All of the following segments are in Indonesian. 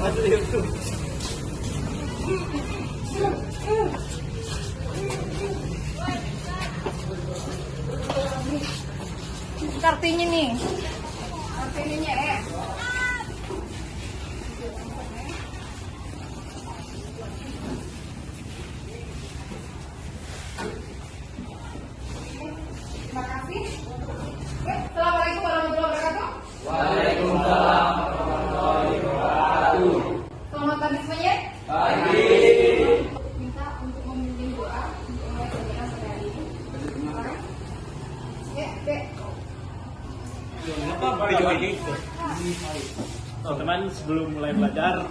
Kartunya nih. Kartunya ya. Terima kasih. Assalamualaikum warahmatullahi wabarakatuh. Waalaikumsalam warahmatullahi wabarakatuh. Selamat pagi semuanya. Pagi. Minta untuk memimpin doa untuk mulai pelajaran pada hari ini. Ya, Dek. Teman-teman, sebelum mulai belajar,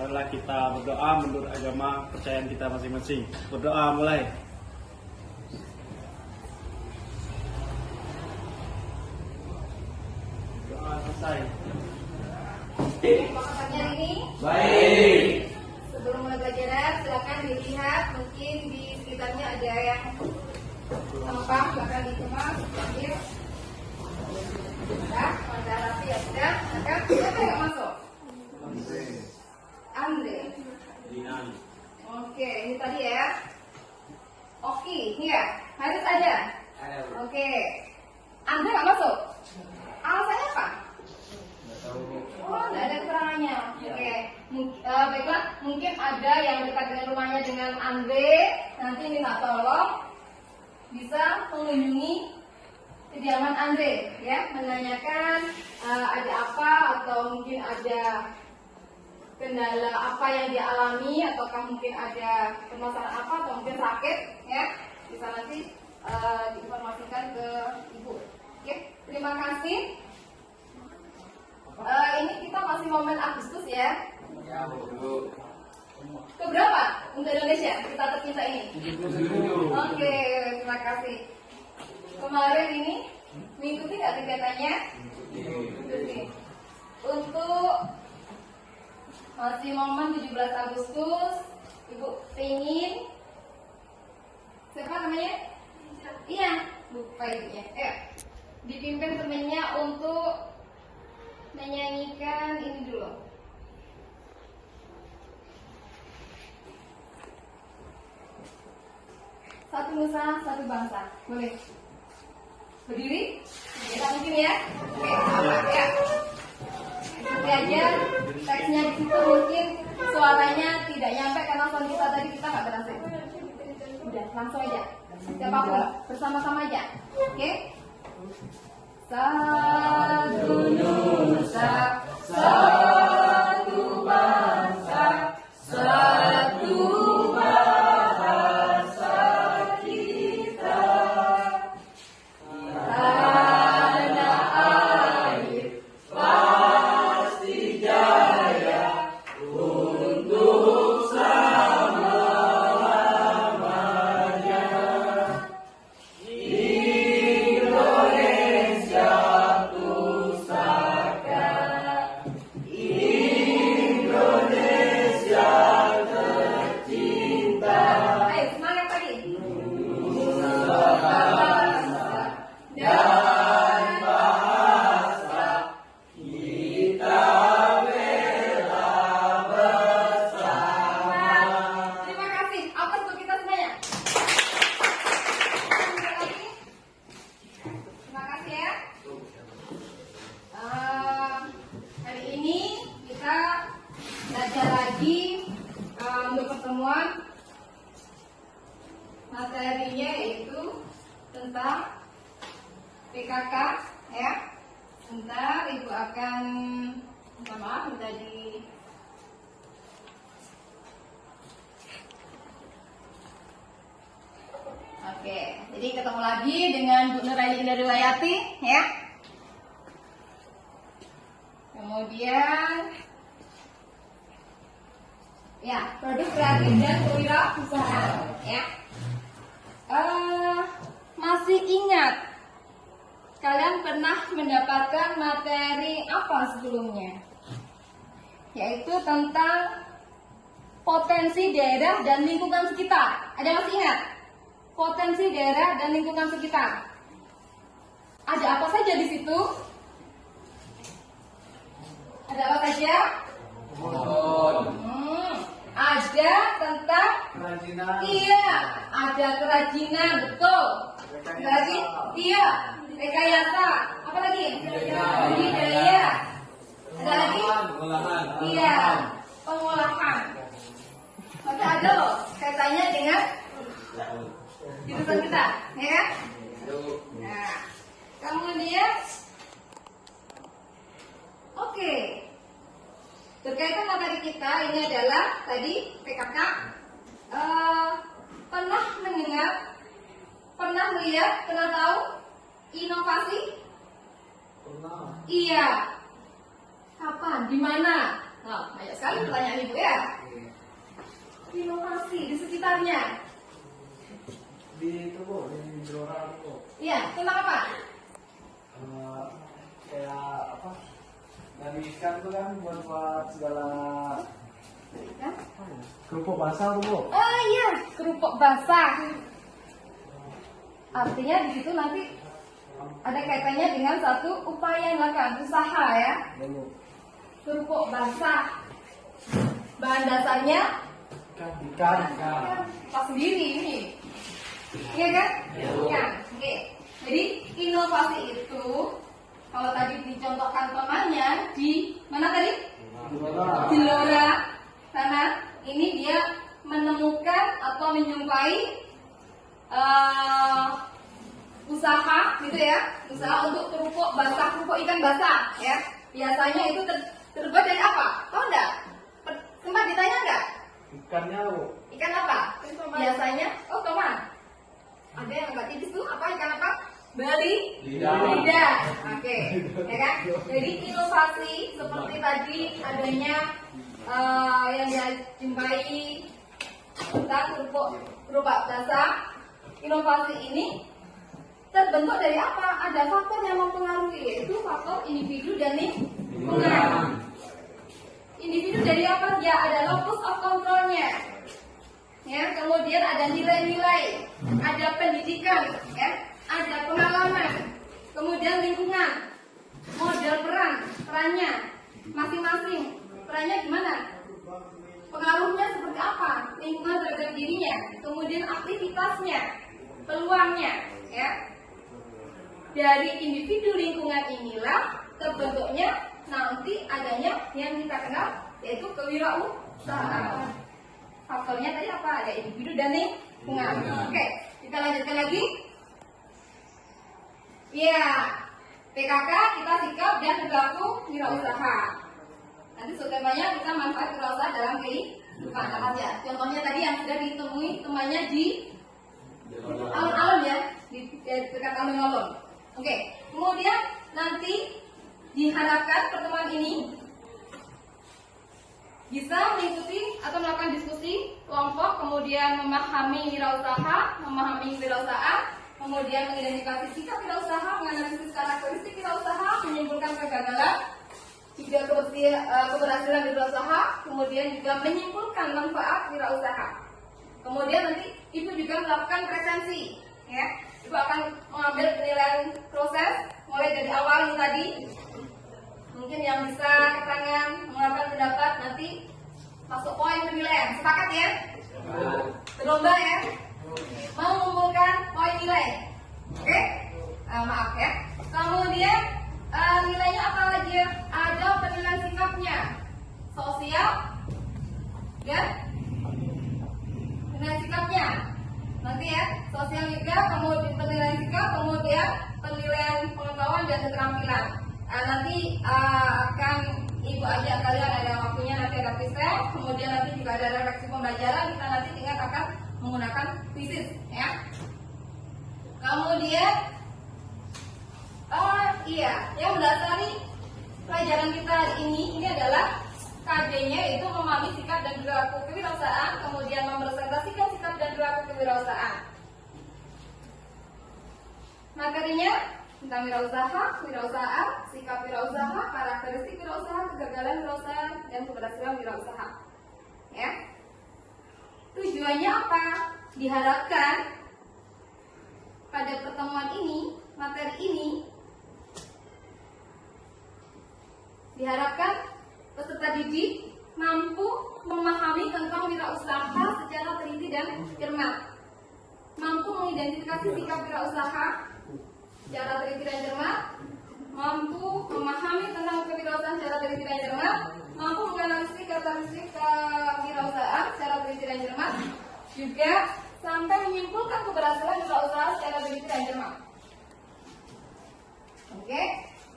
marilah kita berdoa menurut agama kepercayaan kita masing-masing. Berdoa mulai. Doa selesai. Pokoknya ini. Baik. Sebelum mulai pelajaran, silakan dilihat mungkin di sekitarnya ada yang sampah, bahkan dikemas, diambil. Sudah, pada rapi ya sudah. Maka siapa yang masuk? Andre. Oke, ini tadi ya. Oke, iya. Harus ada. Oke. Andre nggak masuk. Alasannya apa? Oh, nggak ada keterangannya. Oke. Baiklah, mungkin ada yang dekat dengan rumahnya dengan Andre. Nanti minta tolong bisa mengunjungi kediaman Andre, ya, menanyakan ada apa atau mungkin ada kendala apa yang dia alami, ataukah mungkin ada permasalahan apa atau mungkin sakit, ya, bisa nanti diinformasikan ke ibu. Oke, terima kasih. Ini kita masih momen Agustus ya. Keberapa untuk Indonesia kita tercinta ini? Oke, terima kasih. Kemarin ini mengikuti nggak kegiatannya? Mengikuti. Untuk masih momen 17 Agustus, Ibu ingin siapa namanya? Iya, lupa ibunya. Dipimpin temennya untuk menyanyikan ini dulu. Satu nusa, satu bangsa. Boleh? Berdiri? Ya, mungkin ya. Oke, ya. Nanti aja teksnya di situ mungkin suaranya tidak nyampe karena sound kita tadi kita nggak berhasil. Udah, langsung aja. Siapapun bersama-sama aja. Oke? Satu nusa, satu bangsa, satu materinya yaitu tentang PKK ya. Sebentar Ibu akan minta di Oke, jadi ketemu lagi dengan Bu Nuraini Indah Riwayati ya. Kemudian ya, produk kreatif dan kewirausahaan ya. Masih ingat kalian pernah mendapatkan materi apa sebelumnya? Yaitu tentang potensi daerah dan lingkungan sekitar. Ada masih ingat? Potensi daerah dan lingkungan sekitar. Ada apa saja di situ? Ada apa saja? Ada tentang Kerajinan. iya, ada kerajinan, betul. Ada lagi? Iya, rekayasa. Apa lagi? Budidaya. Ada lagi? Pengolahan. Iya, pengolahan. Maka ada loh kaitannya dengan jurusan kita, ya kan? Nah, kemudian, oke. Berkaitan materi kita ini adalah tadi PKK. Pernah mendengar, pernah melihat, pernah tahu inovasi? Iya. Kapan? Di mana? Nah, banyak sekali pertanyaan ibu ya. Inovasi di sekitarnya. Di itu Bu, di Blora Bu. Iya, tentang apa? Kayak apa? Dari ikan tuh kan buat segala Ya? kerupuk basah tuh Bu. Oh iya, kerupuk basah. Artinya di situ nanti ada kaitannya dengan satu upaya yang dilakukan, usaha ya. Kerupuk basah. Bahan dasarnya Ikan. pas sendiri ini. Iya kan? Iya. Oke. Jadi inovasi itu kalau tadi dicontohkan temannya di mana tadi? Di Blora sana. Ini dia menemukan atau menyukai usaha gitu ya, usaha untuk kerupuk basah, kerupuk ikan basah ya. Biasanya itu terbuat dari apa? Tahu enggak? Sempat ditanya enggak? Ikannya Bu. Ikan apa? Biasanya, oh teman. Ada yang agak tipis tuh, apa ikan apa? Lidah. Oke, ya kan? Jadi inovasi seperti tadi adanya yang dijumpai tentang kerupuk basah. Inovasi ini terbentuk dari apa? Ada faktor yang mempengaruhi, yaitu faktor individu dan lingkungan. Individu dari apa? Ya ada locus of controlnya. Ya, kemudian ada nilai-nilai, ada pendidikan, ya, ada pengalaman, kemudian lingkungan, model perannya masing-masing. Perannya gimana? Pengaruhnya seperti apa? Lingkungan terhadap dirinya, kemudian aktivitasnya, peluangnya, ya. Dari individu lingkungan inilah terbentuknya nanti adanya yang kita kenal yaitu kewirausahaan. Faktornya tadi apa? Ada individu dan lingkungan. Oke, kita lanjutkan lagi. Ya, PKK kita sikap dan perilaku wirausaha. Nanti temanya kita manfaat wirausaha dalam kehidupan ya. Contohnya tadi yang sudah ditemui temannya di alun-alun ya, di dekat alun-alun. Oke, kemudian nanti diharapkan pertemuan ini bisa mengikuti atau melakukan diskusi kelompok, kemudian memahami wirausaha, memahami kewirausahaan, kemudian mengidentifikasi sikap wirausaha, menganalisis karakteristik wirausaha, menyimpulkan kegagalan, juga keberhasilan wirausaha, kemudian juga menyimpulkan manfaat wirausaha. Kemudian nanti ibu juga melakukan presensi, ya. Ibu akan mengambil penilaian proses mulai dari awal ini tadi. Mungkin yang bisa keterangan, mengeluarkan pendapat, nanti masuk poin penilaian. Sepakat ya? Berlomba ya? Mau mengumpulkan poin nilai. Oke? Maaf ya. Kemudian nilainya apa lagi ya? Ada penilaian sikapnya, sosial, dan penilaian sikapnya. Nanti ya, sosial juga, kemudian penilaian sikap, kemudian penilaian pengetahuan dan keterampilan. Nanti akan ibu ajak kalian, ada waktunya, nanti ada present, kemudian nanti juga ada refleksi pembelajaran. Kita nanti tinggal akan menggunakan thesis ya. Kemudian yang mendasari pelajaran kita ini adalah KD-nya, yaitu memahami sikap dan perilaku kewirausahaan, kemudian merepresentasikan sikap dan perilaku kewirausahaan. Materinya tentang wirausaha, sikap wirausaha, karakteristik wirausaha, kegagalan wirausaha, dan keberhasilan wirausaha. Ya. Tujuannya apa? Diharapkan pada pertemuan ini, materi ini, diharapkan peserta didik mampu memahami tentang wirausaha secara teliti dan cermat. Mampu mengidentifikasi sikap wirausaha secara teliti dan cermat. Mampu memahami tentang kewirausahaan secara teliti dan cermat. Mampu menganalisis karakteristik kewirausahaan secara teliti dan cermat. Juga sampai menyimpulkan keberhasilan wirausaha secara teliti dan cermat. Oke,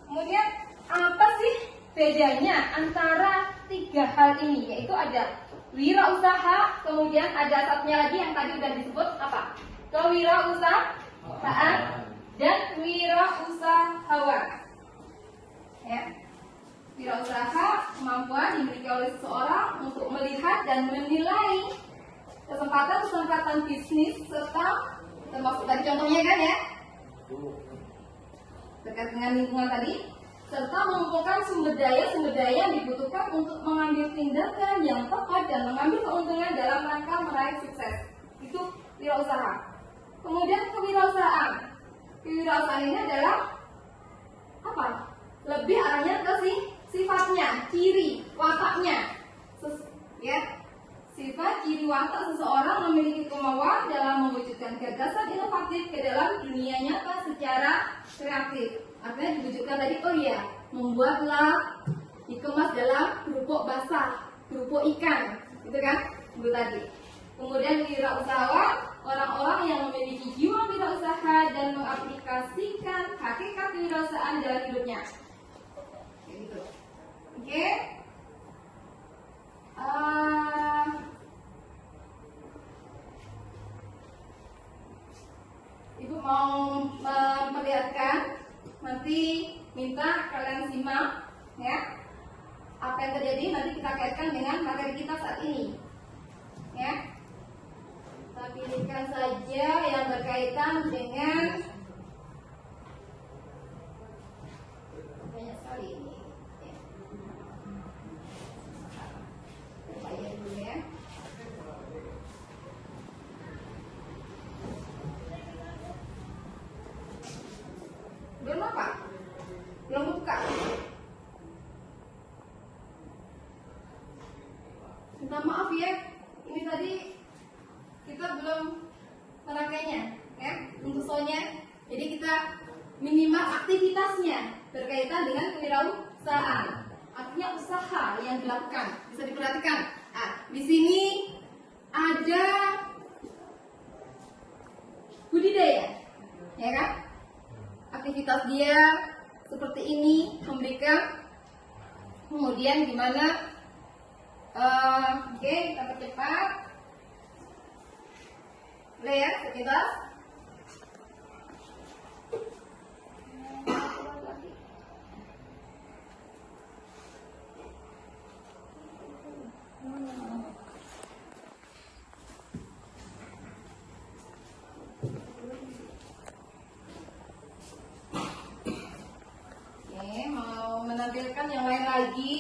kemudian apa sih bedanya antara tiga hal ini? Yaitu ada wirausaha, kemudian ada satunya lagi yang tadi sudah disebut apa? Kewirausahaan dan wirausahawan. Ya. Wirausaha kemampuan dimiliki oleh seseorang untuk melihat dan menilai kesempatan-kesempatan bisnis serta termasuk tadi contohnya kan ya, terkait dengan lingkungan tadi, serta mengumpulkan sumber daya yang dibutuhkan untuk mengambil tindakan yang tepat dan mengambil keuntungan dalam rangka meraih sukses. Itu wirausaha. Kemudian kewirausahaan. Kewirausahaan ini adalah apa? Lebih arahnya ke sifatnya, ciri, wataknya. Ya. Sifat ciri watak seseorang memiliki kemauan dalam mewujudkan gagasan inovatif ke dalam dunia nyata secara kreatif. Artinya diwujudkan tadi, oh iya, membuatlah dikemas dalam kerupuk basah, kerupuk ikan, gitu kan? Itu tadi. Kemudian wirausahawan, orang-orang yang memiliki jiwa wirausaha dan mengaplikasikan hakikat kewirausahaan dalam hidupnya. Gitu. Oke. Ibu mau memperlihatkan, nanti minta kalian simak ya, apa yang terjadi nanti kita kaitkan dengan materi kita saat ini ya. Kita pilihkan saja yang berkaitan dengan banyak sekali ini ya. Bayar dulu ya. Belum apa? Belum buka. Minta maaf ya, ini tadi kita belum merangkainya ya, untuk soalnya. Jadi kita minimal aktivitasnya berkaitan dengan kewirausahaan. Artinya usaha yang dilakukan. Bisa diperhatikan. Di sini ada budidaya, ya kan? Aktivitas dia seperti ini, memberikan, kemudian gimana? Oke, kita percepat. Lihat sekitar. Oke, mau menampilkan yang lain lagi.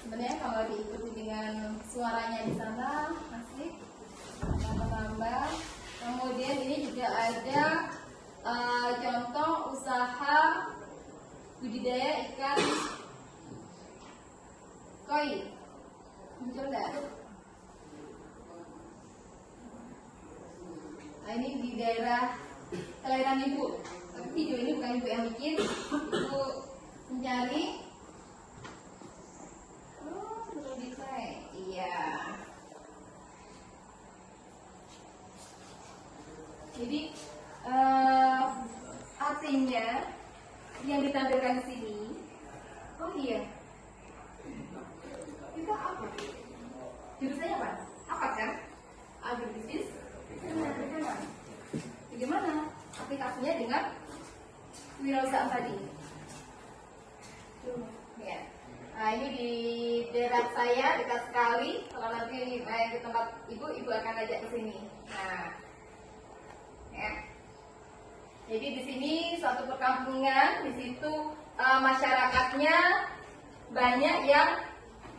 Sebenarnya kalau diikuti dengan suaranya di sana asik, akan menambah. Kemudian ini juga ada contoh usaha budidaya ikan koi. Muncul nggak? Nah, ini di daerah kelahiran ibu. Tapi video ini bukan ibu yang bikin, ibu mencari. Iya. Jadi artinya yang ditampilkan di sini, oh iya, itu apa? Jurusannya apa? Apa kan? Agribisnis. Bagaimana aplikasinya dengan wirausahaan tadi? Ya. Nah, ini di daerah saya dekat sekali. Kalau nanti di tempat ibu akan ajak ke sini. Nah, ya. Jadi di sini suatu perkampungan, di situ masyarakatnya banyak yang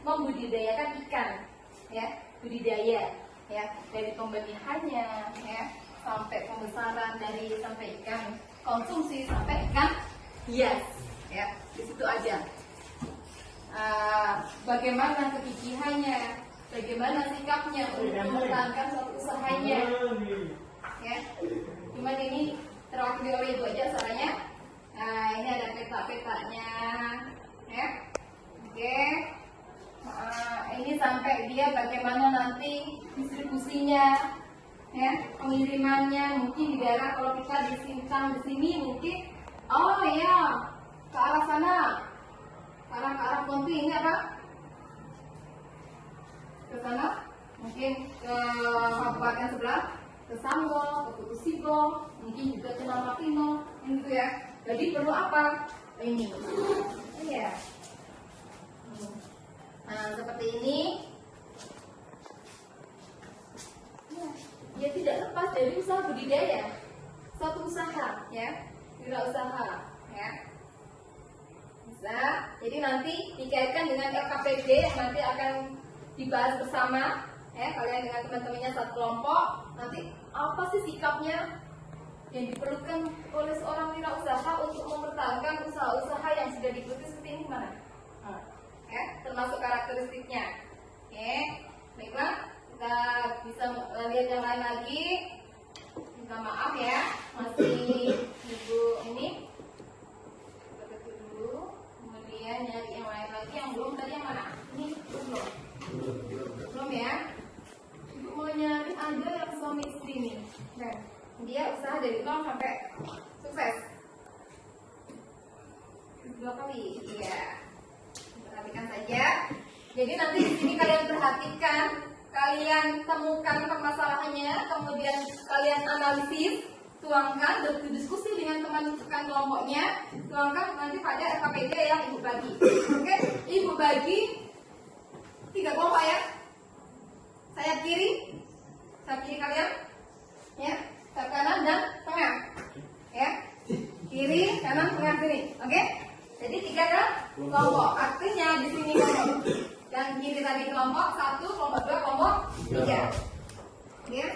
membudidayakan ikan, ya, budidaya, ya, dari pembenihannya, ya, sampai sampai pembesaran, dari sampai ikan konsumsi sampai ikan hias, ya di situ aja. Bagaimana kegigihannya, bagaimana sikapnya untuk mempertahankan suatu usahanya, ya. Cuman ini terwakili oleh ibu aja soalnya. Nah, ini ada peta-petanya, ya. Oke. Ini sampai dia bagaimana nanti distribusinya, ya, pengirimannya. Mungkin di daerah kalau kita disimpan di sini mungkin, oh ya, ke arah sana, ke arah Ponti ini apa? Ke sana, mungkin ke kabupaten sebelah, ke Sanggol, ke Putus Sibo, mungkin juga ke Namakino, gitu ya. Jadi perlu apa? Ini, iya. Nah, seperti ini. Ya, tidak lepas dari usaha budidaya, suatu usaha, ya, wirausaha, ya. Bisa. Jadi nanti dikaitkan dengan LKPD yang nanti akan dibahas bersama, ya, kalian dengan teman-temannya satu kelompok. Nanti apa sih sikapnya yang diperlukan oleh seorang wirausaha untuk mempertahankan usaha-usaha yang sudah digeluti seperti ini, mana? Ya, termasuk karakteristiknya. Oke, baiklah, kita bisa lihat yang lain lagi. Minta maaf ya, masih ibu ini. Kita ketik dulu, kemudian nyari yang lain lagi yang belum. Tadi yang mana? Ini belum ya. Ibu mau nyari ada yang suami istri nih. Nah, dia usaha dari nol sampai sukses 2 kali, iya. Perhatikan saja. Jadi nanti di sini kalian perhatikan, kalian temukan permasalahannya, kemudian kalian analisis, tuangkan, berdiskusi dengan teman-teman kelompoknya, tuangkan nanti pada LKPD yang ibu bagi. Oke, ibu bagi 3 kelompok ya. Saya kiri kalian, ya, saya kanan dan tengah, ya. Kiri, kanan, tengah, sini. Oke. Jadi 3 kelompok. Artinya di sini kelompok yang kiri tadi kelompok 1, kelompok 2, kelompok 3. Ya?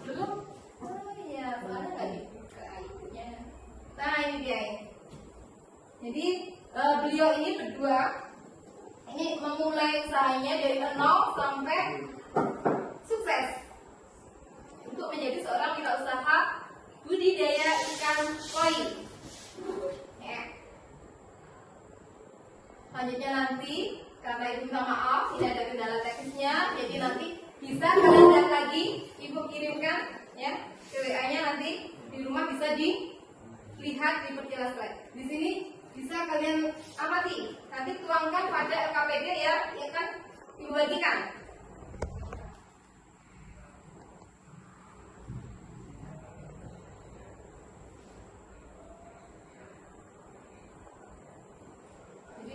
Belum? Oh iya, soalnya nggak dibuka ibunya. Nah ini dia. Jadi beliau ini berdua ini memulai usahanya dari 0 sampai sukses untuk menjadi seorang wirausaha budidaya ikan koi. Ya. Selanjutnya nanti, karena ibu minta maaf, tidak ada kendala teknisnya, jadi nanti bisa kalian lihat lagi, ibu kirimkan ya ke WA-nya, nanti di rumah bisa dilihat, diperjelas lagi. Di sini bisa kalian amati, nanti tuangkan pada LKPD ya kan ibu bagikan.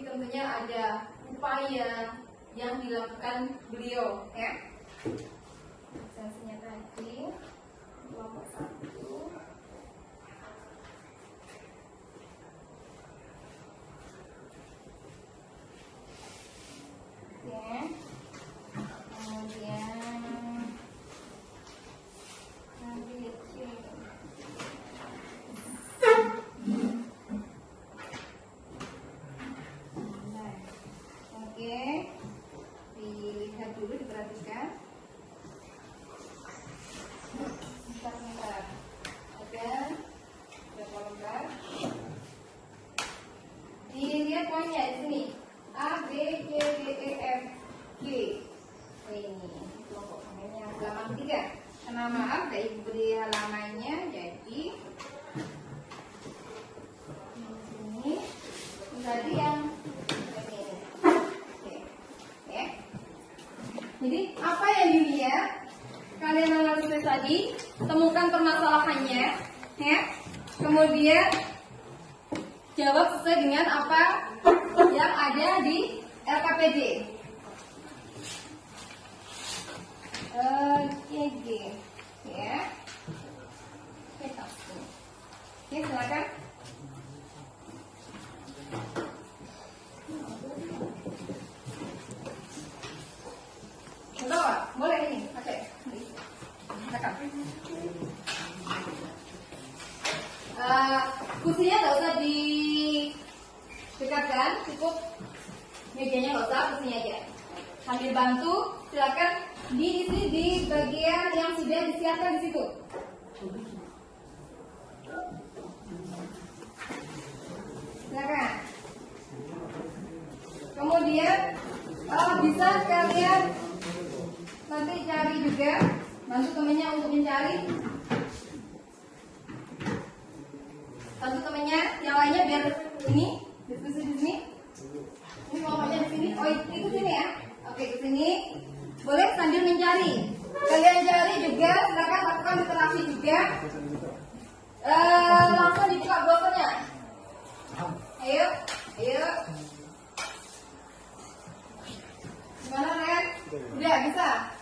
Tentunya ada upaya yang dilakukan beliau, ya. Sanksinya tadi kelompok 1. Oke. Kemudian nanti dilihat dulu, diperhatikan. Bentar. Ada berapa lembar? Dilihat poinnya di sini. A, B, C, D, E, F, G. Ini kelompok namanya halaman 3. Karena maaf, saya ibu beri halamannya, jadi ini tadi yang jadi apa yang dilihat, kalian analisis tadi, temukan permasalahannya, ya. Kemudian jawab sesuai dengan apa yang ada di LKPD. Oke, ya. Oke, silakan. Boleh ini, oke. silakan. Kursinya nggak usah didekatkan, cukup mejanya nggak usah, kursinya aja. Sambil bantu, silakan diisi di bagian yang sudah disiapkan di situ. Silakan. Kemudian bisa kalian nanti cari juga, bantu temennya untuk mencari. Bantu temennya, yang lainnya biar ini diskusi di sini. Ini kelompoknya di sini. Oh, itu sini ya. Oke, ke sini. Boleh sambil mencari. Kalian cari juga, silakan lakukan literasi juga. Langsung dibuka browsernya. Ayo, ayo. Gimana, Ren? Udah bisa?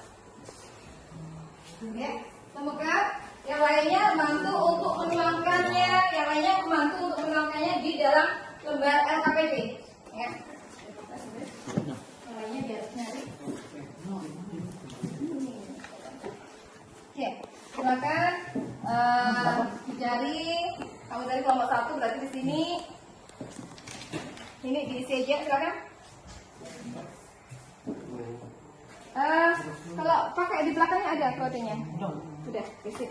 Ya, semoga yang lainnya bantu untuk menuangkannya, yang lainnya membantu untuk menuangkannya di dalam lembar LKPD. Ya. Yang lainnya biar nyari. Oke, silakan dicari. Kamu tadi kelompok 1 berarti di sini. Ini diisi aja, silakan. Kalau pakai di belakangnya ada kodenya. Sudah, isi.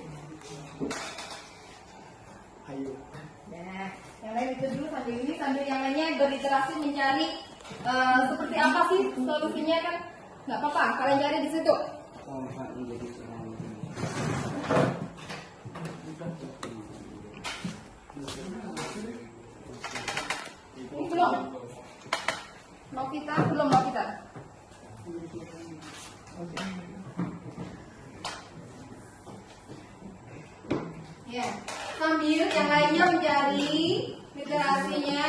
Ayo. Nah, yang lain itu dulu sambil ini, sambil yang lainnya berliterasi mencari seperti apa sih solusinya kan? Nggak apa-apa, kalian cari di situ. Ini belum. Mau kita belum mau kita. Ya, sambil yang lainnya mencari literasinya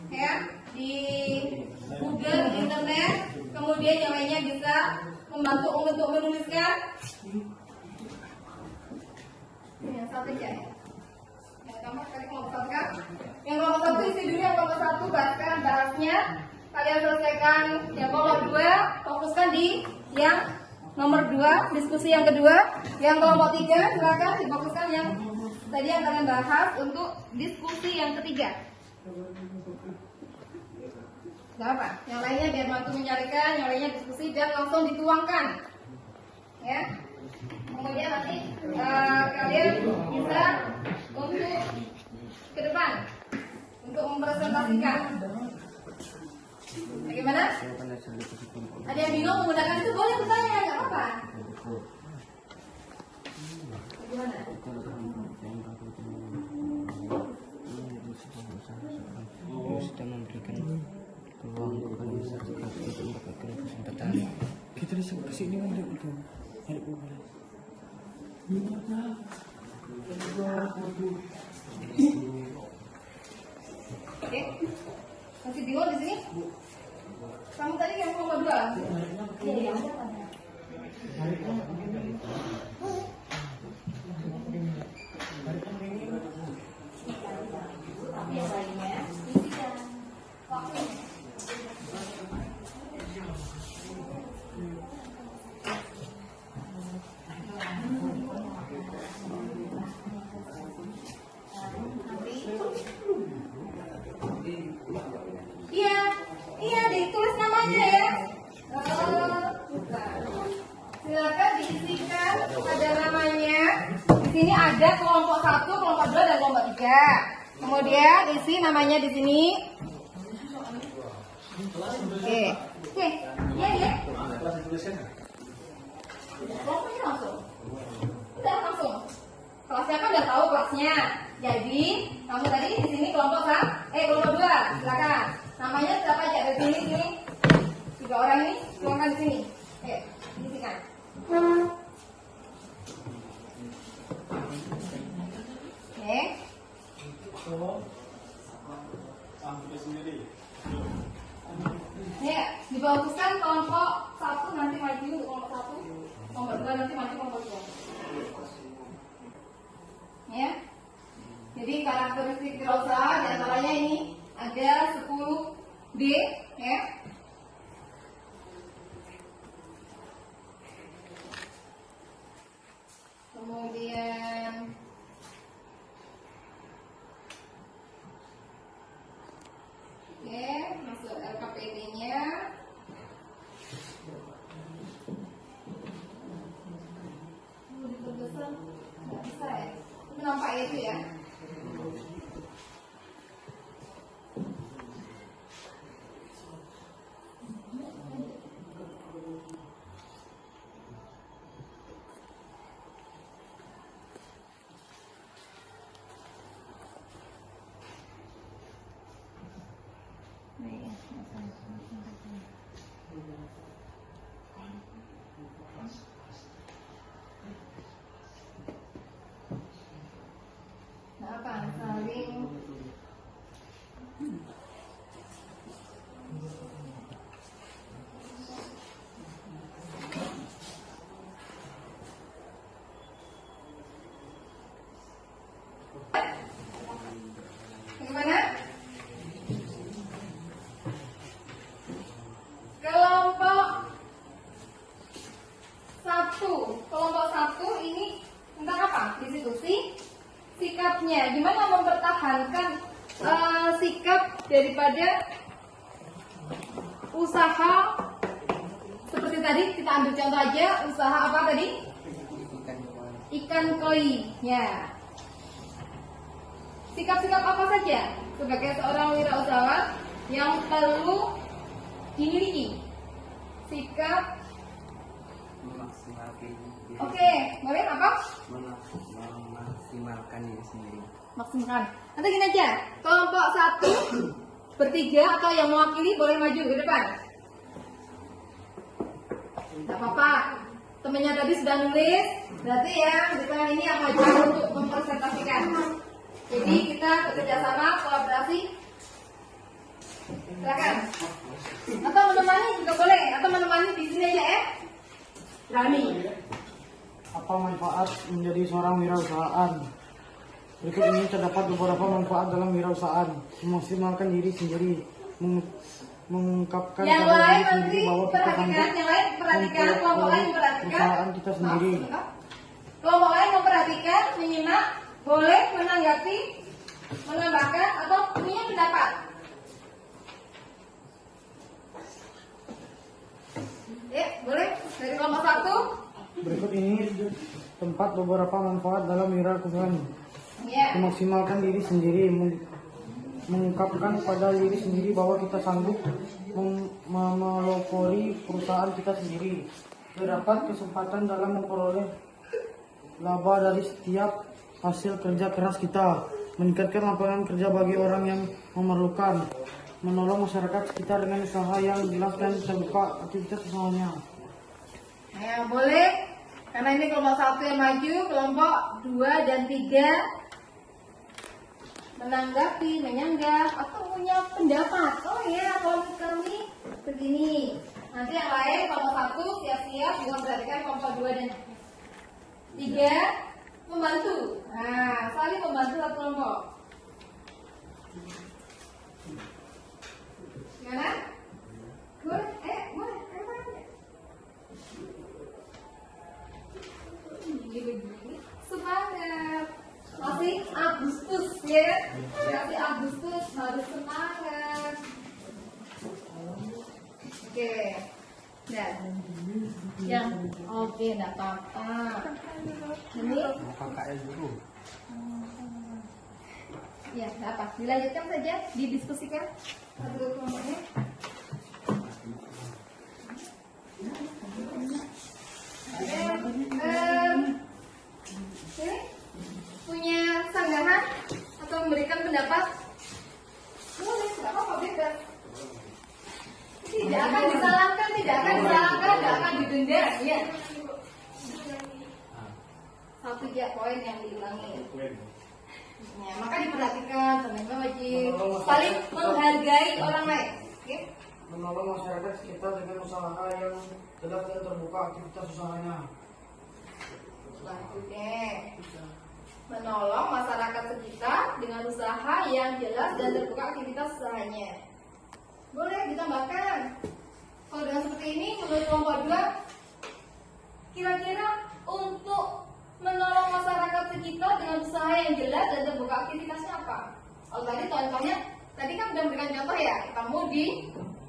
ya di Google, internet, kemudian yang lainnya bisa membantu untuk menuliskan. Yang satu aja ya. Yang kamu tadi kelompok 1 kan? Yang kelompok 1 isi dulu yang kelompok 1 bahaskan bahasnya. Kalian selesaikan yang kelompok 2, fokuskan di yang nomor 2, diskusi yang kedua. Yang kelompok 3 silakan difokuskan yang tadi yang kalian bahas untuk diskusi yang ketiga. Gak apa, yang lainnya biar bantu mencarikan, yang lainnya diskusi dan langsung dituangkan. Ya. Kemudian nanti kalian bisa untuk ke depan untuk mempresentasikan. Bagaimana? Ada yang bingung menggunakan itu boleh bertanya, nggak apa-apa. Bagaimana? Sudah memberikan peluang kepada masyarakat untuk mendapatkan kesempatan. Kita di sini kan itu. Oke, masih bingung di sini? Kamu tadi yang kelompok 2? Iya. Iya, ditulis namanya ya. Silakan diisikan ada namanya. Di sini ada kelompok 1, kelompok 2 dan kelompok 3. Kemudian isi namanya di sini. Oke. Ya. Kelompoknya langsung. Udah langsung. Kelasnya kan udah tahu kelasnya. Jadi kamu tadi di sini kelompok 2. Silakan. Namanya siapa aja dari sini. 3 orang ini tuangkan di sini. Isikan. Oke. Ya, difokuskan kelompok 1 nanti maju untuk kelompok 1, kelompok 2 nanti maju kelompok 2. Ya. Jadi karakteristik prosa diantaranya ini ada 10D ya. Kemudian oke, masuk LKPD-nya. Diperbesar nggak bisa ya? Tapi nampak itu ya. Nah, apa? Saling gimana? Kelompok satu ini tentang apa? Institusi, sikapnya. Gimana mempertahankan sikap daripada usaha seperti tadi, kita ambil contoh aja, usaha apa tadi? Ikan koi. Ya. Sikap-sikap apa saja sebagai seorang wirausahawan yang perlu dimiliki? Sikap. Oke, boleh apa? Memaksimalkan diri sendiri. Maksimalkan. Nanti gini aja, kelompok satu bertiga atau yang mewakili boleh maju ke depan. Tidak apa-apa. Temennya tadi sudah nulis, berarti ya di tangan ini yang maju untuk mempresentasikan. Jadi kita bekerja sama, kolaborasi. Silakan. Atau menemani juga boleh, atau menemani di sini aja ya. Berani. Apa manfaat menjadi seorang wirausahaan? Berikut ini terdapat beberapa manfaat dalam wirausahaan. Memaksimalkan diri sendiri, mengungkapkan Yang pada lain diri nanti sendiri bahwa kita perhatikan, sanggup yang lain perhatikan, kelompok lain perhatikan. perusahaan kita sendiri. Kelompok lain memperhatikan, menyimak, boleh menanggapi, menambahkan atau punya pendapat. Ya, boleh dari kelompok satu. Berikut ini tempat beberapa manfaat dalam wirausahaan. Ya. Memaksimalkan diri sendiri, mengungkapkan pada diri sendiri bahwa kita sanggup memelopori perusahaan kita sendiri. Terdapat kesempatan dalam memperoleh laba dari setiap hasil kerja keras kita, meningkatkan lapangan kerja bagi orang yang memerlukan, menolong masyarakat sekitar dengan usaha yang jelas dan terbuka aktivitas usahanya. Ya, boleh. Karena ini kelompok satu yang maju, kelompok 2 dan 3 menanggapi, menyanggah, atau punya pendapat. Oh ya, kalau kami begini. Nanti yang lain kelompok satu siap-siap juga memperhatikan kelompok 2 dan 3 membantu. Nah, saling membantu satu kelompok. Gimana? Boleh? Boleh. Semangat. Masih Agustus ya. Masih Agustus harus semangat. Oke. Dan yang oke, enggak apa-apa. Ini ya, enggak apa. Dilanjutkan saja, didiskusikan satu kelompoknya. Ini punya sanggahan atau memberikan pendapat? Boleh, tidak apa-apa, bebas. Tidak akan disalahkan, tidak akan didenda. Ya. Satu aja poin yang diulangi. Ya, maka diperhatikan, teman-teman wajib saling menghargai orang lain. Oke? Menolong masyarakat sekitar dengan usaha yang jelas dan terbuka aktivitas usahanya. Selanjutnya, menolong masyarakat sekitar dengan usaha yang jelas dan terbuka aktivitas usahanya. Boleh ditambahkan. Kalau dengan seperti ini, menurut kelompok 2, kira-kira untuk menolong yang jelas dan terbuka aktivitasnya apa? Oh tadi contohnya, tadi kan udah memberikan contoh ya, kamu di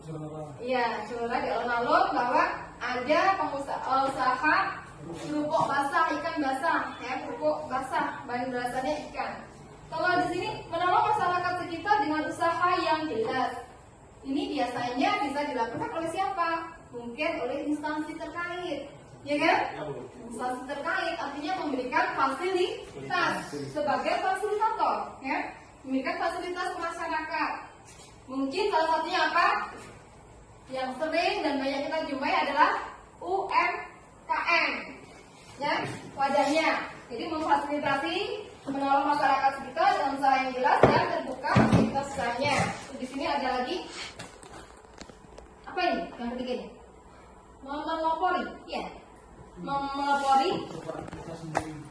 Surabaya di alun-alun bahwa ada pengusaha kerupuk basah, ikan basah, ya kerupuk basah, bahan dasarnya ikan. Kalau di sini menolong masyarakat sekitar dengan usaha yang jelas. Ini biasanya bisa dilakukan oleh siapa? Mungkin oleh instansi terkait, ya kan? Instansi terkait artinya memberikan fasilitas sebagai fasilitator, ya, memberikan fasilitas ke masyarakat. Mungkin salah satunya apa? Yang sering dan banyak kita jumpai adalah UMKM, ya, wadahnya. Jadi memfasilitasi, menolong masyarakat sekitar dengan usaha yang jelas dan terbuka aktivitas usahanya. Di sini ada lagi apa ini? Yang ketiga ini, memelopori, ya, memelopori.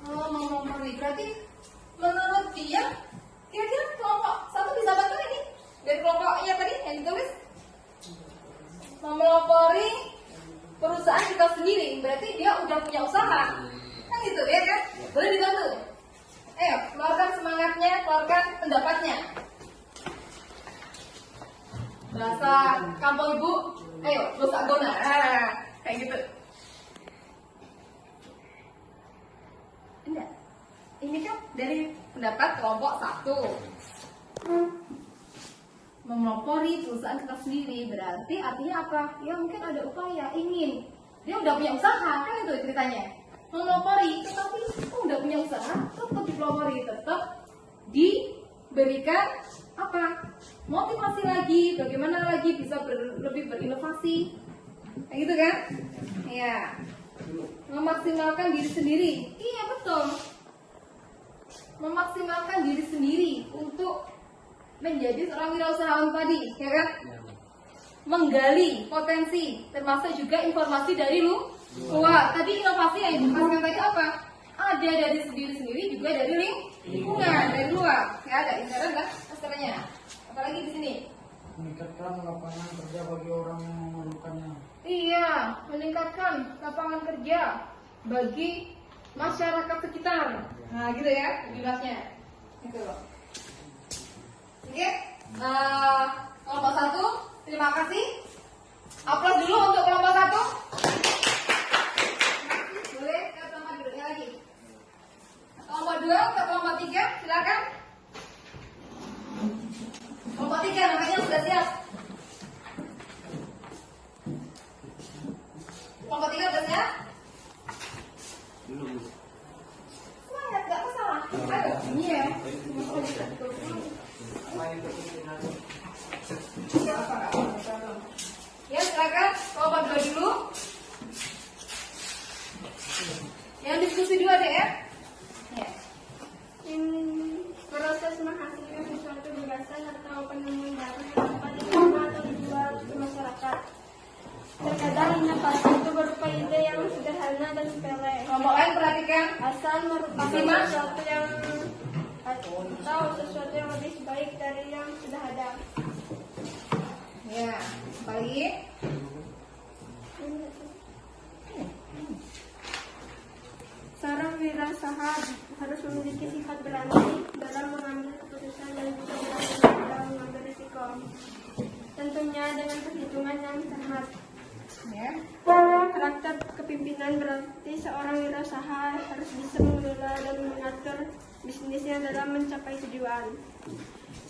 Memelopori berarti menurut dia kira-kira kelompok satu bisa bantu ini dari kelompoknya tadi yang ditulis. Memelopori perusahaan kita sendiri, berarti dia udah punya usaha, kan gitu ya kan? Boleh dibantu. Ayo, keluarkan semangatnya, keluarkan pendapatnya. Bahasa kampung ibu, ayo, rusak gona, kayak gitu. Enggak, ini kan dari pendapat kelompok satu. Memelopori perusahaan kita sendiri berarti artinya apa? Ya mungkin ada upaya, ingin. Dia udah punya usaha, kan itu ceritanya. Memelopori, tetapi udah punya usaha, tetap dipelopori, tetap diberikan apa? Motivasi lagi, bagaimana lagi bisa lebih berinovasi, kayak gitu kan? Ya, memaksimalkan diri sendiri. Iya betul. Memaksimalkan diri sendiri untuk menjadi seorang wirausahawan tadi, ya kan? Menggali potensi, termasuk juga informasi dari luar. Tadi inovasi yang dimaksudkan tadi apa? Ada dari diri sendiri, juga dari lingkungan, dari luar. Ya ada internet lah, asalnya. Apalagi di sini. Meningkatkan lapangan kerja bagi orang yang memerlukannya. Iya, meningkatkan lapangan kerja bagi masyarakat sekitar. Nah, gitu ya, jelasnya. Gitu loh. Oke, kelompok satu, terima kasih. Aplaus dulu untuk kelompok satu. Boleh ke tempat duduknya lagi. Kelompok dua, ke kelompok tiga, silakan. Kelompok tiga, namanya sudah siap. Kelompok tiga sudah siap? Semangat, gak masalah. Ayo, iya. Ya silakan, kelompok dua dulu. Yang diskusi dua deh ya. Ya. Proses menghasilkan sesuatu gagasan atau penemuan baru yang dapat diterima atau dijual ke masyarakat. Terkadang inovasi itu berupa ide yang sederhana dan sepele. Kelompok lain perhatikan. Asal merupakan Simak. sesuatu yang lebih baik dari yang sudah ada. Ya, baik. Seorang wirausaha harus memiliki sifat berani dalam mengambil keputusan dan juga berani dalam mengambil risiko. Tentunya dengan perhitungan yang cermat. Ya. Karakter kepemimpinan berarti seorang wirausaha harus bisa mengelola dan mengatur bisnisnya dalam mencapai tujuan.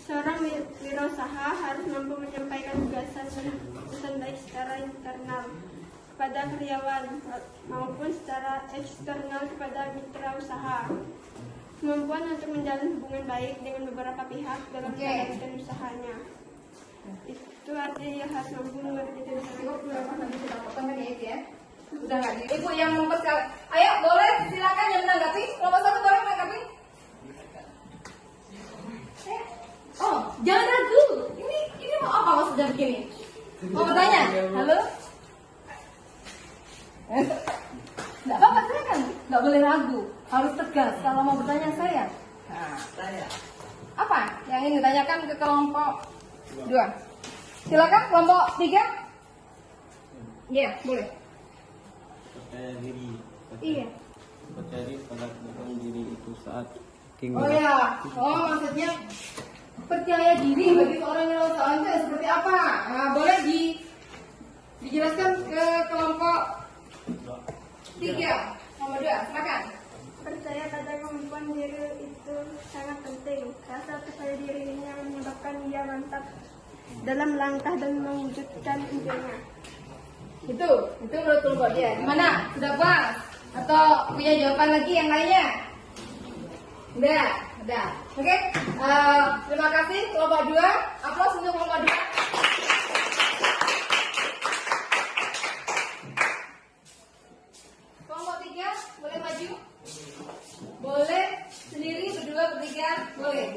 Seorang wirausaha harus mampu menyampaikan gagasan dan keputusan baik secara internal kepada karyawan maupun secara eksternal kepada mitra usaha. Kemampuan untuk menjalin hubungan baik dengan beberapa pihak dalam menjalankan usahanya. Itu artinya harus mampu mengerti dan Ya. Udah nggak di? Ibu yang ngumpet sekali. Ayo, boleh silakan yang menanggapi. Kelompok satu boleh menanggapi. Oh, jangan ragu. Ini mau apa maksudnya begini? Mau bertanya? Halo? Nggak apa-apa, saya kan nggak boleh ragu. Harus tegas kalau mau bertanya saya. Nah, tanya. Apa yang ingin ditanyakan ke kelompok dua? Silakan kelompok tiga. Iya, boleh. Percaya diri. Iya. Percaya diri pada kebenaran diri itu saat Oh ya, maksudnya percaya diri bagi seorang wirausahawan itu seperti apa? Nah, boleh dijelaskan ke kelompok 3, nomor 2, silakan. Percaya pada kemampuan diri itu sangat penting. Rasa percaya diri ini yang menyebabkan ia mantap dalam langkah dan mewujudkan impiannya. Itu menurut kelompok dia. Gimana? Sudah puas? Atau punya jawaban lagi yang lainnya? Udah. Oke. Terima kasih kelompok 2. Aplaus untuk kelompok 2. Kelompok 3 boleh maju? Boleh sendiri, berdua, bertiga, boleh.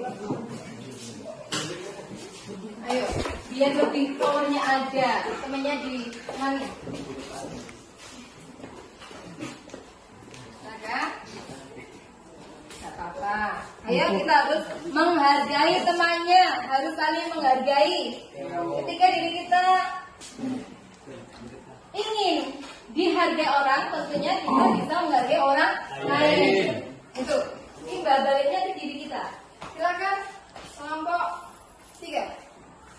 Ayo, biar lebih powernya ada. Temennya di mana? Gak apa-apa. Ayo kita harus menghargai temannya, harus saling menghargai. Ketika diri kita ingin dihargai orang, tentunya kita bisa menghargai orang lain. Itu timbal baliknya di diri kita. Silakan kelompok 3.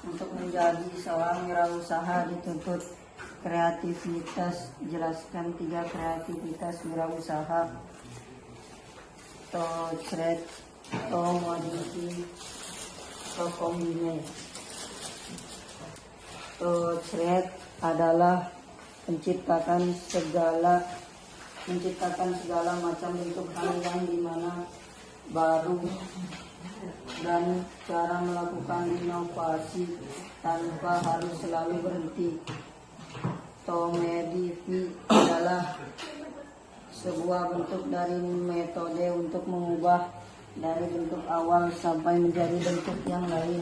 Untuk menjadi seorang wirausaha dituntut kreativitas. Jelaskan 3 kreativitas wirausaha. Thread, commodity, kombinasi. Thread adalah menciptakan segala macam bentuk hal yang dimana baru dan cara melakukan inovasi tanpa harus selalu berhenti. Commodity adalah sebuah bentuk dari metode untuk mengubah dari bentuk awal sampai menjadi bentuk yang lain,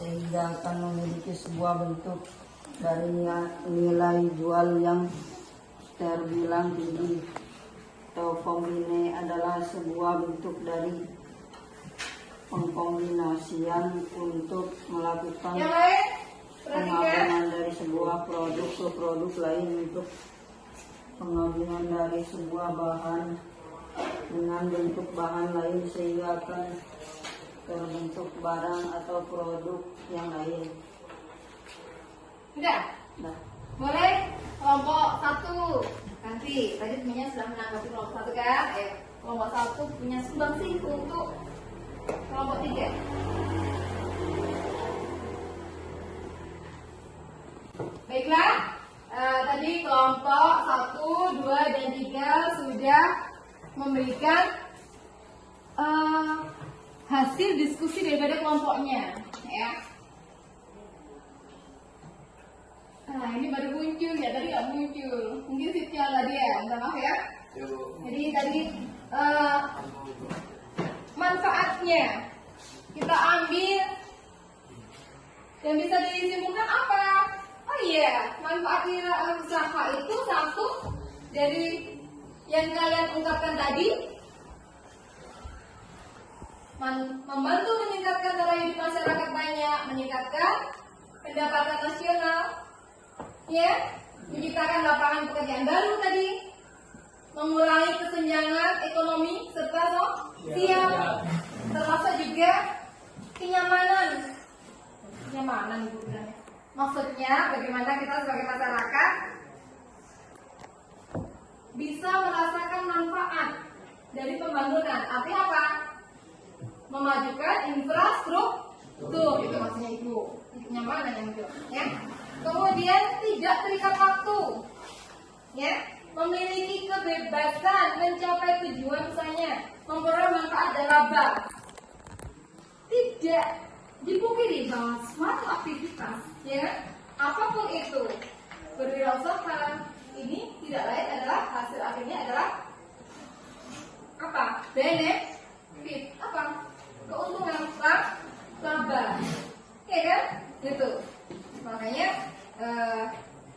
sehingga akan memiliki sebuah bentuk dari nilai jual yang terbilang tinggi. Kombinasi adalah sebuah bentuk dari pengkombinasian untuk melakukan Yang lain? penggabungan dari sebuah produk ke produk lain untuk penggabungan dari sebuah bahan dengan bentuk bahan lain sehingga akan terbentuk barang atau produk yang lain. Sudah? Nah, Boleh kelompok 1. Nanti tadi temannya sudah menanggapi kelompok 1 kan? Kelompok 1 punya sumbangsih untuk kelompok 3. Baiklah, tadi kelompok 1, 2, dan 3 sudah memberikan hasil diskusi daripada kelompoknya, ya. Nah, ini baru muncul ya, tadi nggak muncul. Mungkin sinyal tadi ya, minta maaf ya. Jadi tadi manfaatnya kita ambil dan bisa disimpulkan apa? Oh iya, manfaat usaha itu satu dari yang kalian ungkapkan tadi, membantu meningkatkan taraf hidup masyarakat banyak, meningkatkan pendapatan nasional, ya, menciptakan lapangan pekerjaan baru tadi, mengurangi kesenjangan ekonomi serta sosial, termasuk juga kenyamanan itu bilangnya. Maksudnya bagaimana kita sebagai masyarakat bisa merasakan manfaat dari pembangunan. Artinya apa? Memajukan infrastruktur, itu maksudnya itu kenyamanan yang itu, ya. Kemudian tidak terikat waktu, ya, memiliki kebebasan mencapai tujuan usahanya, memperoleh manfaat dan laba. Tidak dipungkiri bahwa suatu aktivitas, ya, apapun itu, berwirausaha ini tidak lain adalah hasil akhirnya adalah apa? Benefit, apa? Keuntungan, laba, ya kan? Gitu. Makanya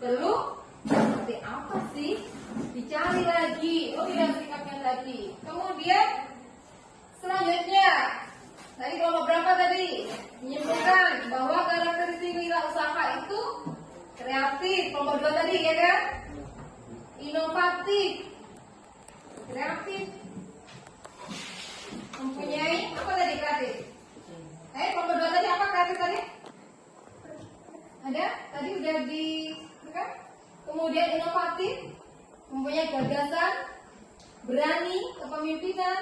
perlu seperti apa sih? Dicari lagi. Oh iya, sikapnya tadi. Kemudian selanjutnya, tadi kelompok berapa tadi? Menyimpulkan bahwa karakteristik wirausaha itu kreatif. Kelompok 2 tadi, ya kan? Inovatif, kreatif, mempunyai kepemimpinan.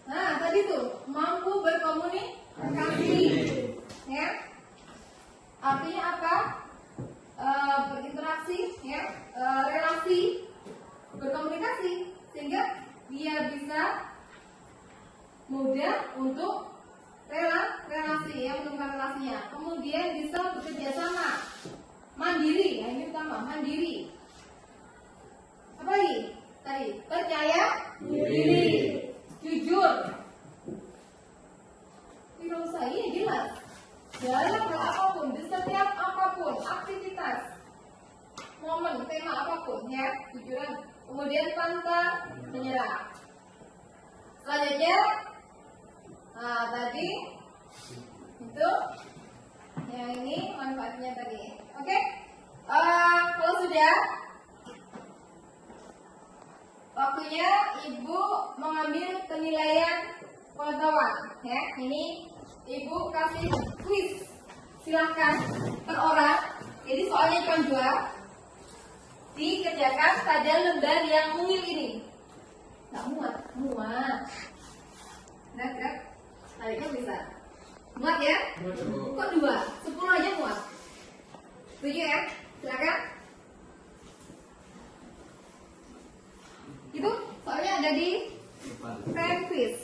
Nah, tadi tuh mampu berkomunikasi, ya. Artinya apa? Berinteraksi, ya, relasi, berkomunikasi, sehingga dia bisa mudah untuk relasi, yang menemukan relasinya. Kemudian bisa bekerja sama, mandiri. Nah, ini utama, mandiri. Apa lagi? Tadi percaya diri, jujur. Wirausaha ini jelas. Dalam hal apapun, di setiap apapun, aktivitas, momen, tema apapun, ya, jujuran. Kemudian pantang menyerah. Selanjutnya, nah tadi itu, yang ini manfaatnya tadi. Oke, kalau sudah, waktunya Ibu mengambil penilaian pengetahuan. Ya, ini Ibu kasih quiz, silahkan per orang. Jadi soalnya cuma 2, dikerjakan pada lembar yang mungil ini. Nggak muat. Nah, tariknya bisa. Muat ya? Kok 2? 10 aja muat. Setuju ya? Silakan. Itu soalnya ada di pen quiz.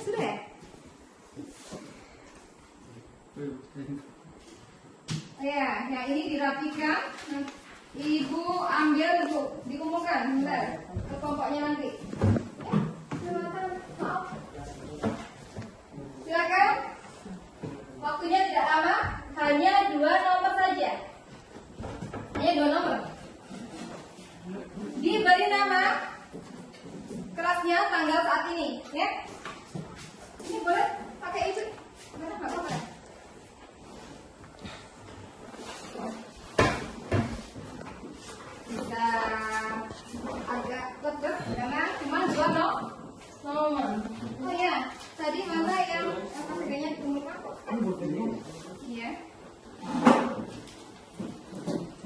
Sudah ya? Ya, yang ini dirapikan. Ibu ambil dikumpulkan, bentar, ke kelompoknya nanti. Silakan, maaf. Silakan. Waktunya tidak lama, hanya 2 nomor saja. Hanya 2 nomor. Diberi nama kelasnya tanggal saat ini, ya. Ini boleh pakai itu. Mana nggak apa-apa? Bisa agak tebal karena cuma 2 nomor. Oh ya, tadi mana yang KTP-nya dikumpulkan? Iya.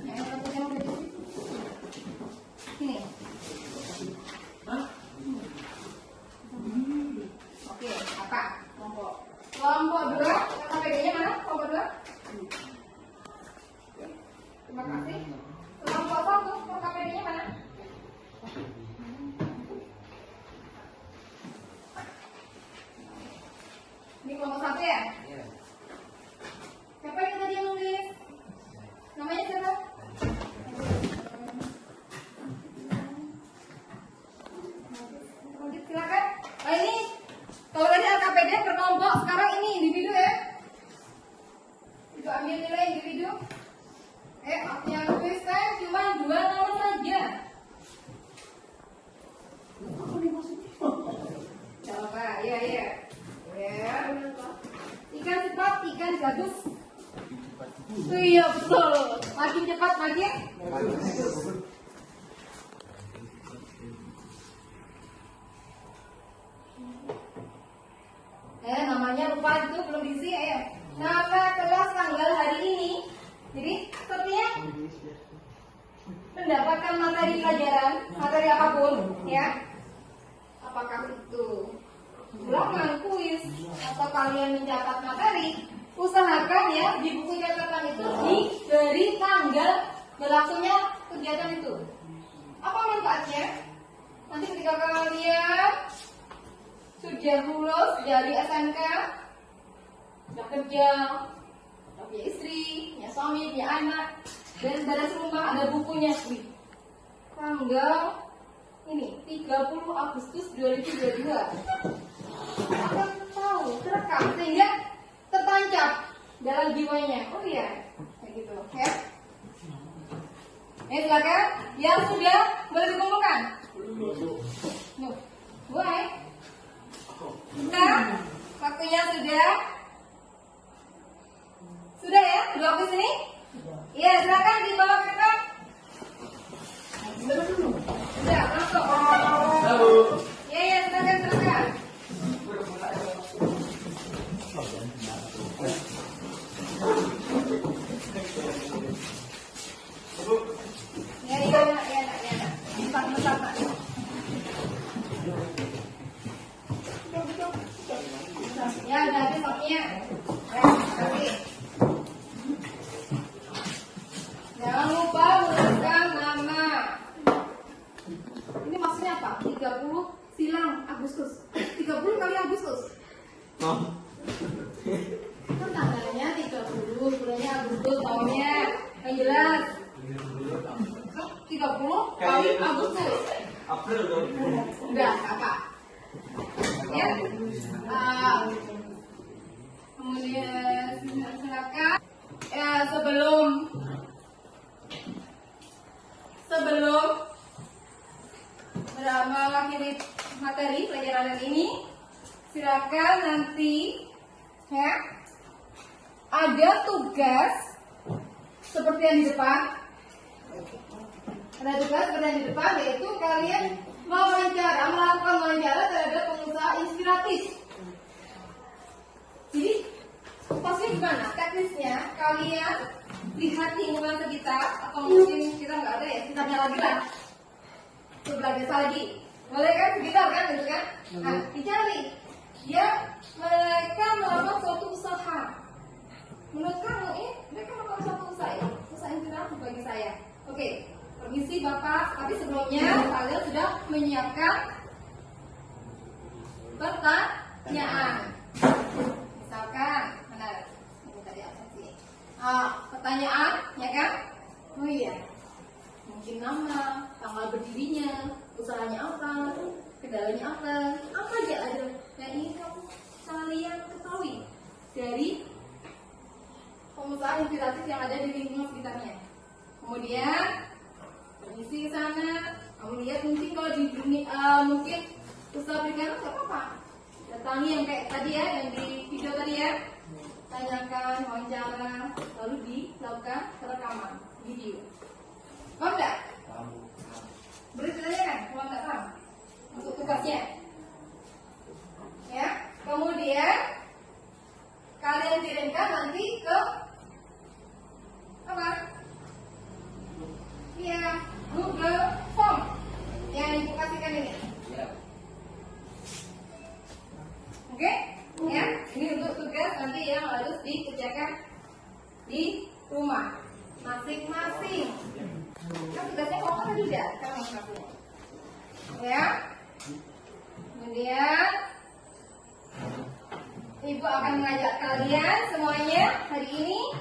Yang satunya udah di sini. Oke, apa? Kelompok 2, KTP-nya mana? Kelompok 2. Terima kasih. Kelompok 1, KTP-nya mana? Ini kelompok 1 ya? Iya. Siapa yang tadi yang nulis? Namanya siapa? Silakan. Nah ini kalau tadi LKPD per kelompok, sekarang ini individu ya. Itu ambil nilai individu. Yang tuliskan cuma 2 nomor saja. Coba, iya. Ya. Ikan cepat, ikan gabus. Iya betul. Makin cepat makin. Namanya lupa itu belum diisi. Ayo. Nama kelas tanggal hari ini. Jadi sepertinya mendapatkan materi pelajaran, materi apapun, ya. Apakah itu ulangan, kuis, atau kalian mencatat materi, usahakan ya di buku catatan itu diberi tanggal berlangsungnya kegiatan itu. Apa manfaatnya? Nanti ketika kalian sudah lulus dari SMK, sudah kerja, sudah punya istri, punya suami, punya anak, dan beres rumah, ada bukunya. Tanggal ini 30 Agustus 2022 akan tahu, terekam sehingga tertancap dalam jiwanya. Oh iya, kayak gitu ya. Silakan yang sudah boleh dikumpulkan. Boleh. Nah, waktunya sudah ya, udah waktu sini? Iya, silakan dibawa ke depan. Sudah, masuk. Iya, silakan. Ya. Satu. Ya, udah habis waktunya. Ya, kasih. Jangan lupa menuliskan nama. Ini maksudnya apa? 30 silang Agustus. 30 kali Agustus. Kan tanggalnya 30, bulannya Agustus, tahunnya yang jelas. 30 kali Agustus. Udah, apa? Ya. Kemudian silakan. Ya, sebelum mengakhiri materi pelajaran ini, silakan nanti ya ada tugas seperti yang di depan. Ada tugas seperti yang di depan, yaitu kalian melakukan wawancara terhadap pengusaha inspiratif. Jadi prosesnya gimana? Teknisnya kalian lihat lingkungan sekitar, atau mungkin kita nggak ada ya, sekitarnya lagi lah, sebelah desa lagi. Boleh kan sekitar kan, gitu kan? Nah, dicari. Ya, mereka melakukan suatu usaha. Menurut kamu, mereka melakukan suatu usaha inspiratif bagi saya. Oke, permisi Bapak, tapi sebelumnya kalian sudah menyiapkan pertanyaan. Misalkan, benar, ini tadi apa sih? Pertanyaan, ya kan? Oh iya, mungkin nama, tanggal berdirinya, usahanya apa, kendalanya apa aja ada yang ingin kalian ketahui dari pengusaha inspiratif yang ada di lingkungan sekitarnya. Kemudian permisi ke sana, kamu lihat mungkin kalau di mungkin usaha perikanan nggak apa-apa, datangi yang kayak tadi ya, yang di video tadi ya, tanyakan, wawancara, lalu dilakukan perekaman video. Paham nggak? Boleh ditanyakan kalau nggak paham untuk tugasnya. Ya, kemudian kalian kirimkan nanti ke apa? Ya, Google Form yang ibu kasihkan ini. Oke? Ya, ini untuk tugas nanti yang harus dikerjakan di rumah masing-masing. Kan tugasnya pokoknya tadi udah, sekarang masing-masing. Ya. Kemudian Ibu akan mengajak kalian semuanya hari ini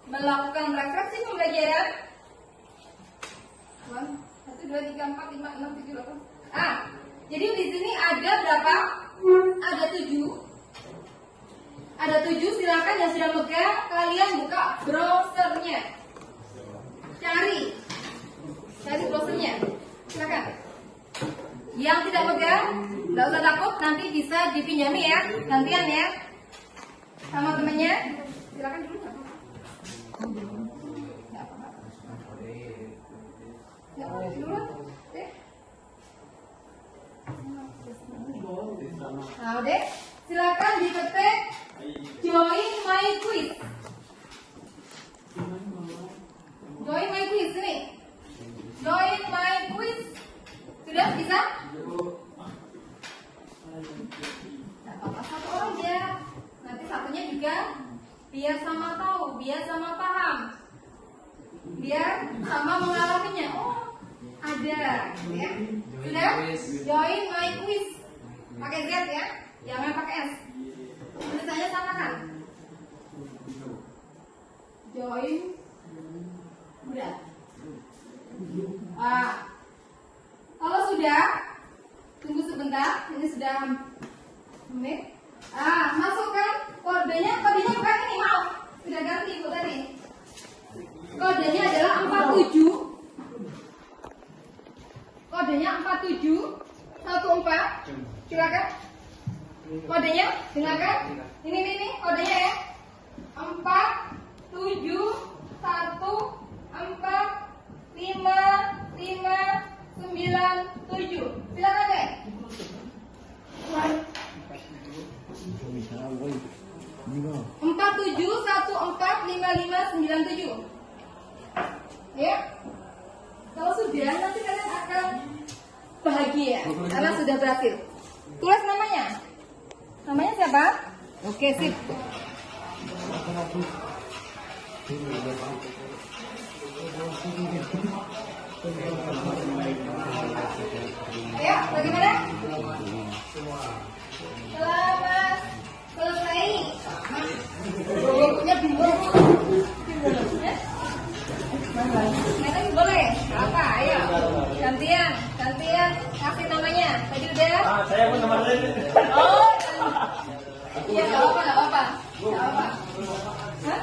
melakukan refleksi pembelajaran. 1, 2, 3, 4, 5, 6, 7, 8. Jadi di sini ada berapa? Ada 7. Ada 7, silakan yang sudah megang, kalian buka browsernya. Cari browsernya. Silakan. Yang tidak megang, nggak usah takut, nanti bisa dipinjami ya, gantian ya, sama temennya. Silakan dulu. Nggak apa-apa dulu. Nah, udah, silakan diketik join my quiz. Join my quiz ini. Join my quiz. Sudah bisa? Apa satu orang aja. Nanti satunya juga biar sama tahu, biar sama paham, biar sama mengalaminya. Oh, ada, ya. Sudah? Join my quiz. Pakai Z ya, jangan pakai S. Tulisannya sama kan? Join. Udah. Kalau sudah, tunggu sebentar. Ini sudah menit. Masukkan kodenya bukan ini, maaf. Sudah ganti Ibu tadi. Kodenya adalah 47. Kodenya 4714. Silakan. Kodenya, dengarkan. Ini kodenya ya. 471459597. Silakan deh. 471459597. Ya. Kalau sudah, nanti kalian akan bahagia karena sudah berhasil. Tulis namanya. Namanya siapa? Oke, sip. Ayo, bagaimana? Selamat selesai. Bukunya bingung. Nanti boleh. Apa? Ayo. Gantian kasih namanya. Tadi udah. Saya pun kemarin. Oh. Iya, nggak apa-apa. Hah?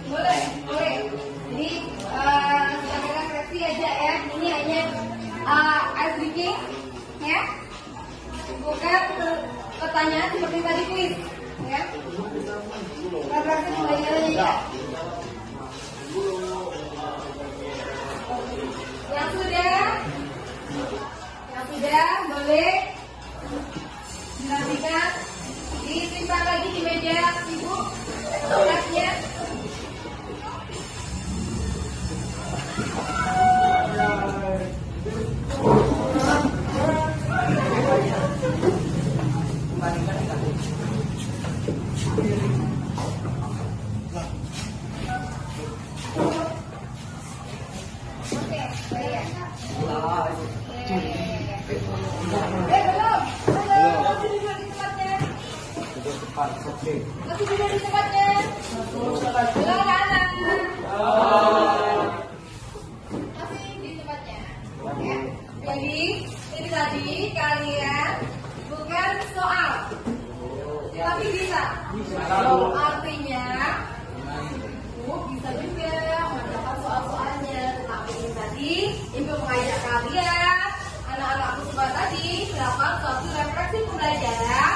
Boleh. Jadi kita koreksi aja ya. Ini hanya ice breaking, ya. Bukan pertanyaan seperti tadi kuis, ya. Koreksi pembelajarannya ya. Yang sudah boleh dilanjutkan, disimpan lagi di meja ibu tugasnya. Oke, baik. Belum. Masih duduk di tempatnya. Masih duduk di tempatnya. Belum kanan. Masih di tempatnya. Ya. Jadi ini tadi kalian bukan soal, tapi bisa. Artinya ibu bisa juga mendapat soal-soalnya. Tapi ini tadi ibu mengajak kalian, anak-anakku semua tadi melakukan suatu refleksi pembelajaran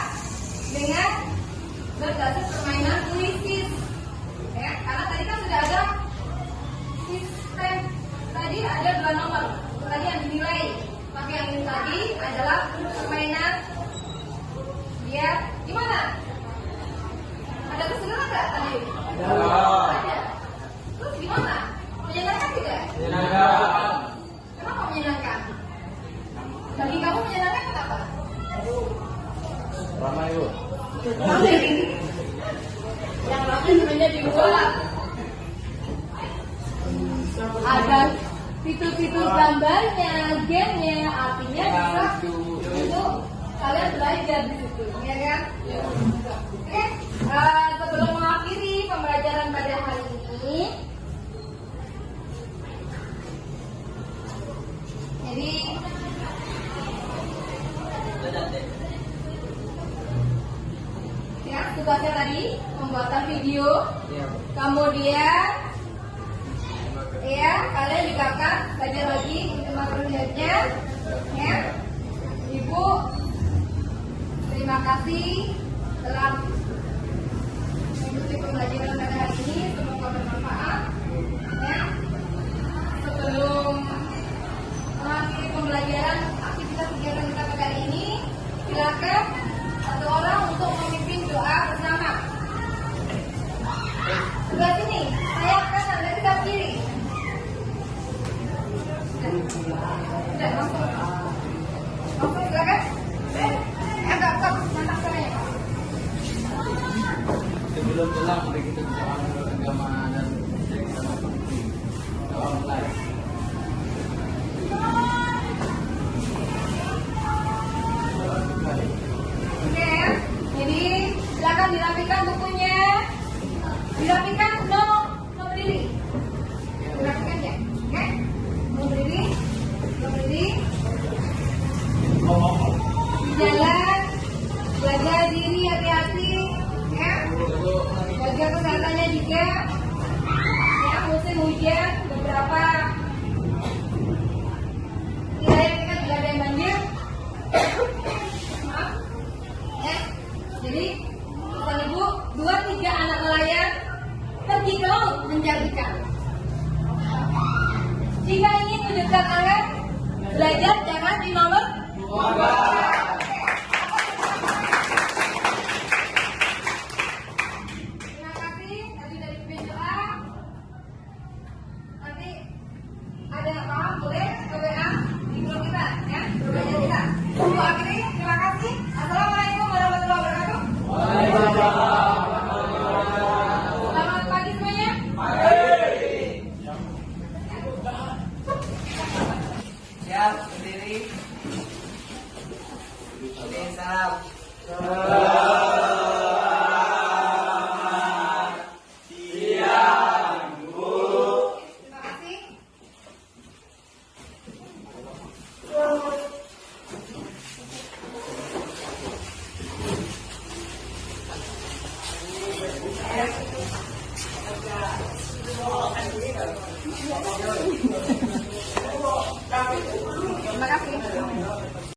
dengan berdasar permainan kuisis. Ya, karena tadi kan sudah ada sistem. Tadi ada 2 nomor. Itu tadi yang dinilai. Maka yang ini tadi adalah permainan. Lihat gimana? Ada kesulitan nggak tadi? Ada. Terus gimana? Menyenangkan tidak? Menyenangkan. Kenapa menyenangkan? Bagi kamu menyenangkan kenapa? Ramai Bu. Yang ramai sebenarnya di luar. Ada fitur-fitur gambarnya, gamenya, artinya bisa untuk kalian belajar di situ, ya kan? Oke, sebelum mengakhiri pembelajaran pada hari ini, jadi ya tugasnya tadi pembuatan video, kemudian ya kalian juga akan belajar lagi untuk makronya, ya. Ibu terima kasih telah mengikuti pembelajaran pada hari ini, semoga bermanfaat, ya. Sebelum mengakhiri pembelajaran aktivitas kegiatan kita pada hari ini, silakan satu orang untuk memimpin doa bersama. Sebelah sini, saya kanan dari sebelah kiri. Sudah langsung silakan. Agak mantap caranya. Sebelum pulang mari kita bicara menurut agama dan agama seperti doa mulai. Oke, jadi silakan dirapikan bukunya. Dirapikan, no berdiri. Dirapikan ya, oke? No berdiri. Jalan, jaga diri hati-hati, ya. Jaga kesehatannya juga. Ya, musim hujan beberapa wilayah kita juga ada yang banjir. Maaf, ya. Jadi pesan ibu, 2-3 anak nelayan pergi ke laut mencari ikan. Jika ingin mendekat angan, belajar jangan di nomor 2.